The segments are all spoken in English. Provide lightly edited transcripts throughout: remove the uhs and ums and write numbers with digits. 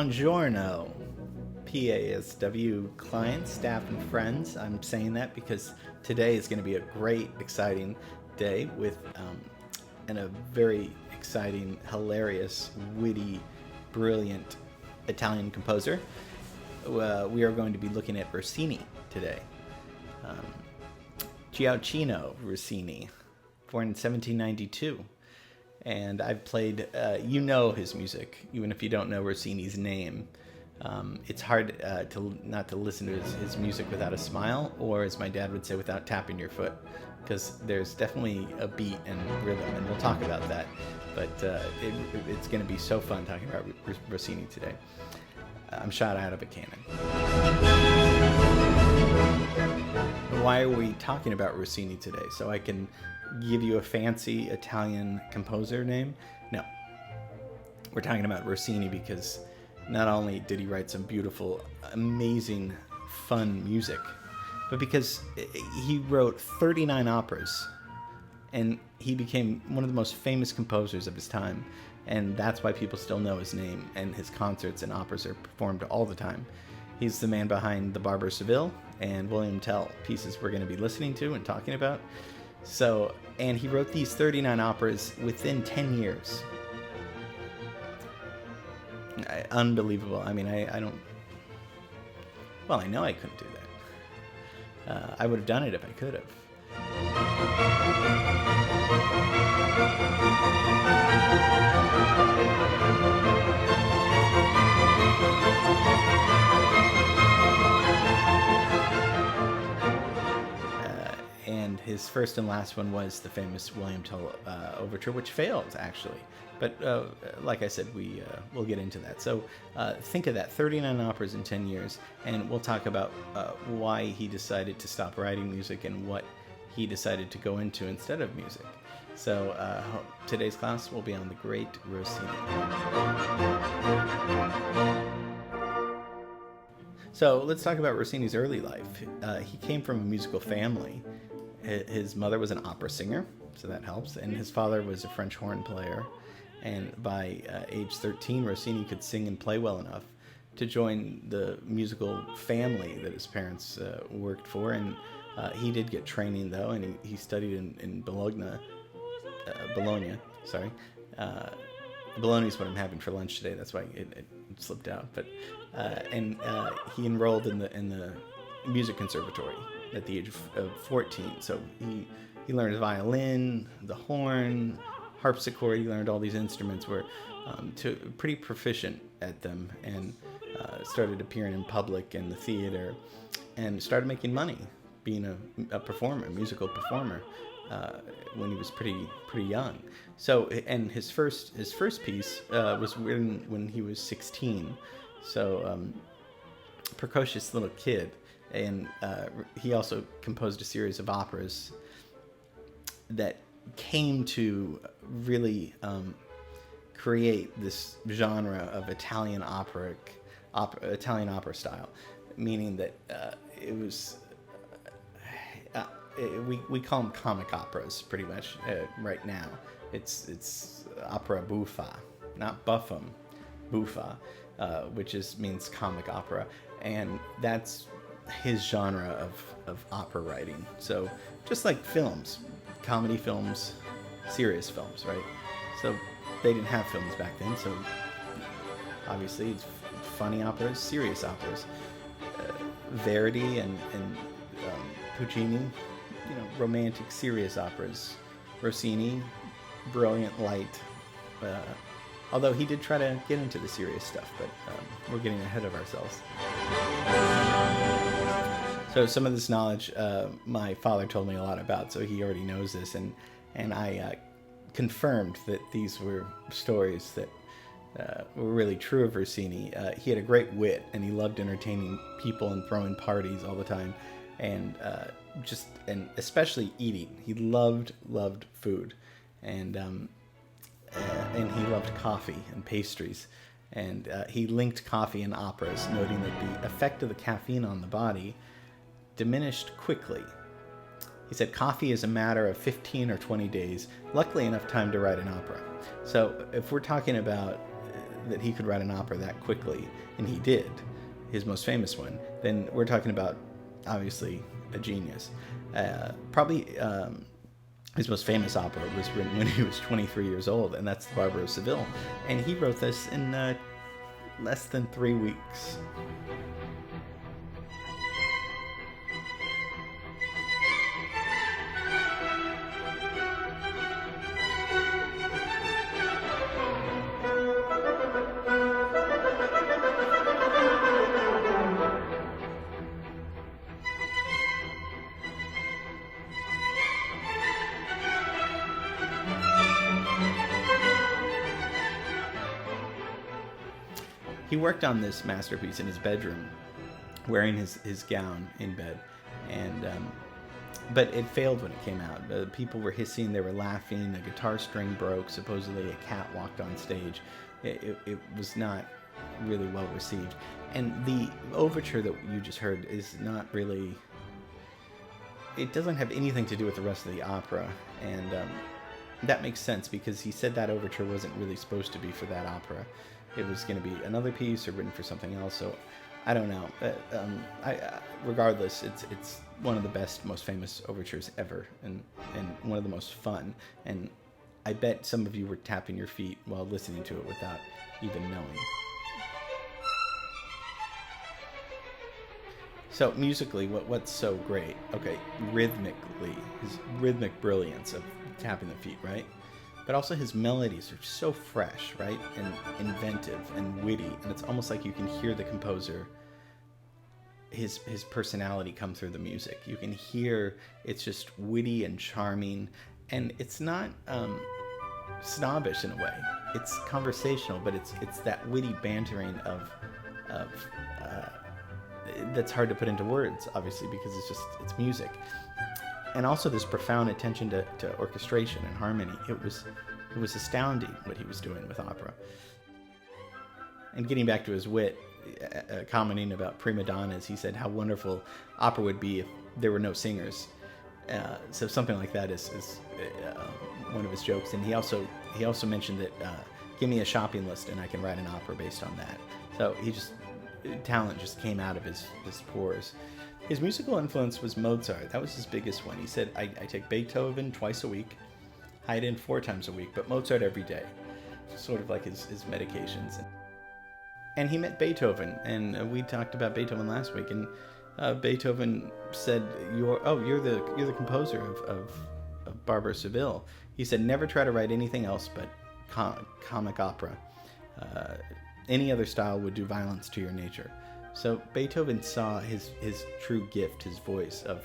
Buongiorno, PASW clients, staff, and friends. I'm saying that because today is going to be a great, exciting day with and a very exciting, hilarious, witty, brilliant Italian composer. We are going to be looking at Rossini today. Gioacchino Rossini, born in 1792. And I've played, his music, even if you don't know Rossini's name. It's hard not to listen to his music without a smile, or as my dad would say, without tapping your foot, because there's definitely a beat and rhythm, and we'll talk about that. But it's going to be so fun talking about Rossini today. I'm shot out of a cannon. Why are we talking about Rossini today? So I can give you a fancy Italian composer name? No. We're talking about Rossini because not only did he write some beautiful, amazing, fun music, but because he wrote 39 operas, and he became one of the most famous composers of his time, and that's why people still know his name, and his concerts and operas are performed all the time. He's the man behind The Barber of Seville and William Tell, pieces we're going to be listening to and talking about. So, and he wrote these 39 operas within 10 years. Unbelievable. I mean, I don't... Well, I know I couldn't do that. I would have done it if I could have. And his first and last one was the famous William Tell overture, which failed, actually. But like I said, we'll get into that. So think of that, 39 operas in 10 years, and we'll talk about why he decided to stop writing music and what he decided to go into instead of music. So today's class will be on the great Rossini. So let's talk about Rossini's early life. He came from a musical family. His mother was an opera singer, so that helps, and his father was a French horn player. And by age 13, Rossini could sing and play well enough to join the musical family that his parents worked for. And he did get training, though, and he studied in Bologna. Bologna is what I'm having for lunch today. That's why it slipped out. But he enrolled in the music conservatory at the age of 14. So he learned violin, the horn, harpsichord. He learned all these instruments, were pretty proficient at them, and started appearing in public and the theater, and started making money being a performer, a musical performer, when he was pretty young. So, and his first piece was written when he was 16. So precocious little kid. And he also composed a series of operas that came to really create this genre of Italian opera style, meaning that it was we call them comic operas pretty much right now. It's opera buffa, not buffum, buffa, which means comic opera, and that's his genre of opera writing. So just like films, comedy films, serious films, right? So they didn't have films back then, so obviously it's funny operas, serious operas. Verdi and Puccini, romantic, serious operas. Rossini, brilliant, light. Although he did try to get into the serious stuff, but we're getting ahead of ourselves. So some of this knowledge my father told me a lot about, so he already knows this, and I confirmed that these were stories that were really true of Rossini. He had a great wit, and he loved entertaining people and throwing parties all the time, and especially eating. He loved food, and he loved coffee and pastries. And he linked coffee and operas, noting that the effect of the caffeine on the body diminished quickly. He said, coffee is a matter of 15 or 20 days, luckily enough time to write an opera. So if we're talking about that he could write an opera that quickly, and he did, his most famous one, then we're talking about obviously a genius. Probably his most famous opera was written when he was 23 years old, and that's The Barber of Seville. And he wrote this in less than 3 weeks. He worked on this masterpiece in his bedroom, wearing his gown in bed, and but it failed when it came out. People were hissing, they were laughing, a guitar string broke, supposedly a cat walked on stage. It was not really well received. And the overture that you just heard is not really... It doesn't have anything to do with the rest of the opera, and that makes sense because he said that overture wasn't really supposed to be for that opera. It was going to be another piece or written for something else, so I don't know. Regardless, it's one of the best, most famous overtures ever, and one of the most fun. And I bet some of you were tapping your feet while listening to it without even knowing. So musically, what's so great? Okay, rhythmically, his rhythmic brilliance of tapping the feet, right? But also his melodies are so fresh, right? And inventive and witty. And it's almost like you can hear the composer, his personality come through the music. You can hear it's just witty and charming. And it's not snobbish in a way. It's conversational, but it's that witty bantering of that's hard to put into words, obviously, because it's music. And also this profound attention to orchestration and harmony. It was astounding what he was doing with opera. And getting back to his wit, commenting about prima donnas, he said how wonderful opera would be if there were no singers. So something like that is one of his jokes. And he also mentioned that give me a shopping list and I can write an opera based on that. So talent just came out of his pores. His musical influence was Mozart. That was his biggest one. He said, I take Beethoven twice a week, Haydn 4 times a week, but Mozart every day. Sort of like his medications. And he met Beethoven, and we talked about Beethoven last week, and Beethoven said, you're the composer of Barber of Seville. He said, never try to write anything else but comic opera. Any other style would do violence to your nature. So Beethoven saw his true gift, his voice of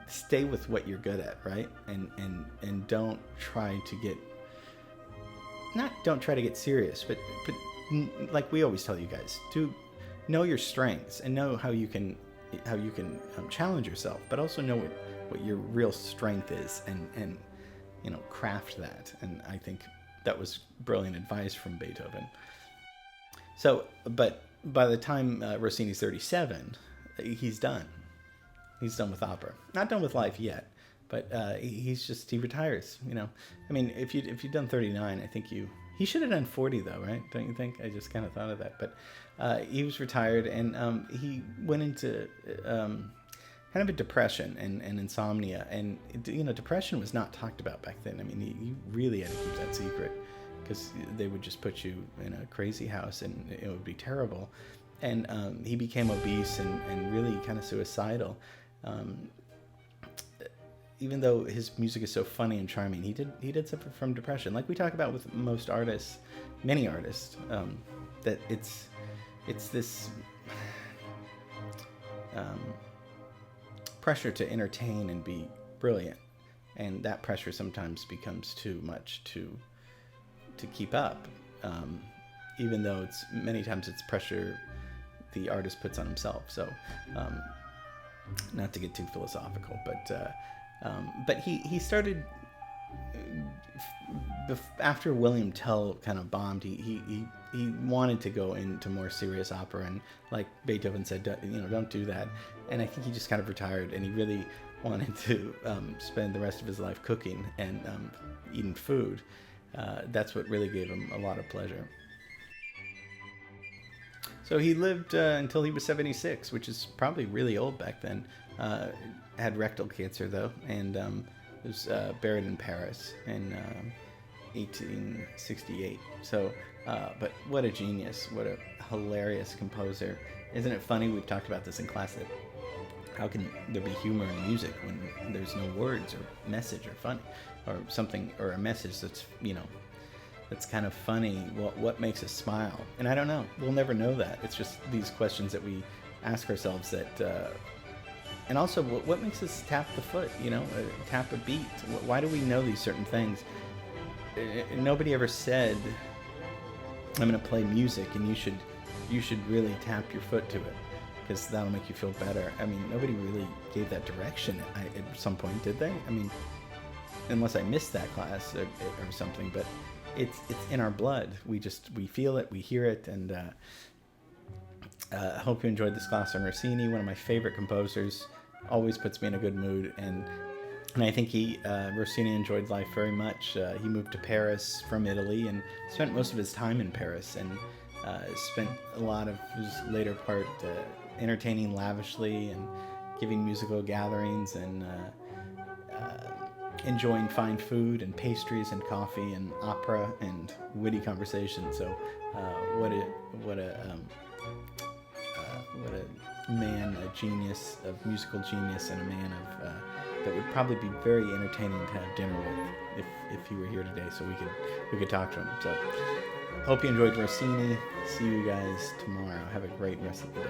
stay with what you're good at, right? And don't try to get serious, but like we always tell you guys, to know your strengths and know how you can challenge yourself, but also know what your real strength is and craft that. And I think that was brilliant advice from Beethoven. So, but by the time Rossini's 37, he's done. He's done with opera. Not done with life yet, but he retires. I mean, if you've done 39, I think he should have done 40 though, right? Don't you think? I just kind of thought of that. But he was retired, and he went into kind of a depression and insomnia, and depression was not talked about back then. I mean, you really had to keep that secret, because they would just put you in a crazy house and it would be terrible. And he became obese and really kind of suicidal. Even though his music is so funny and charming, he did suffer from depression. Like we talk about with most artists, many artists, that it's this pressure to entertain and be brilliant. And that pressure sometimes becomes too much to keep up, even though many times it's pressure the artist puts on himself. So, not to get too philosophical, but he started after William Tell kind of bombed. He wanted to go into more serious opera, and like Beethoven said, don't do that. And I think he just kind of retired, and he really wanted to spend the rest of his life cooking and eating food. That's what really gave him a lot of pleasure. So he lived until he was 76, which is probably really old back then. Had rectal cancer, though, and was buried in Paris in 1868. So, but what a genius. What a hilarious composer. Isn't it funny? We've talked about this in class, that how can there be humor in music when there's no words or message or funny or something, or a message that's, that's kind of funny. What makes us smile? And I don't know. We'll never know that. It's just these questions that we ask ourselves that, and also what makes us tap the foot, tap a beat? Why do we know these certain things? Nobody ever said, I'm going to play music and you should really tap your foot to it, because that'll make you feel better. I mean, nobody really gave that direction at some point, did they? I mean, unless I missed that class or something, but it's in our blood. We feel it, we hear it, and I hope you enjoyed this class on Rossini, one of my favorite composers. Always puts me in a good mood, and I think Rossini enjoyed life very much. He moved to Paris from Italy and spent most of his time in Paris, and spent a lot of his later part entertaining lavishly and giving musical gatherings and enjoying fine food and pastries and coffee and opera and witty conversation. So what a man, a genius, of musical genius, and a man of that would probably be very entertaining to have dinner with if he were here today, so we could talk to him. So hope you enjoyed Rossini. See you guys tomorrow. Have a great rest of the day.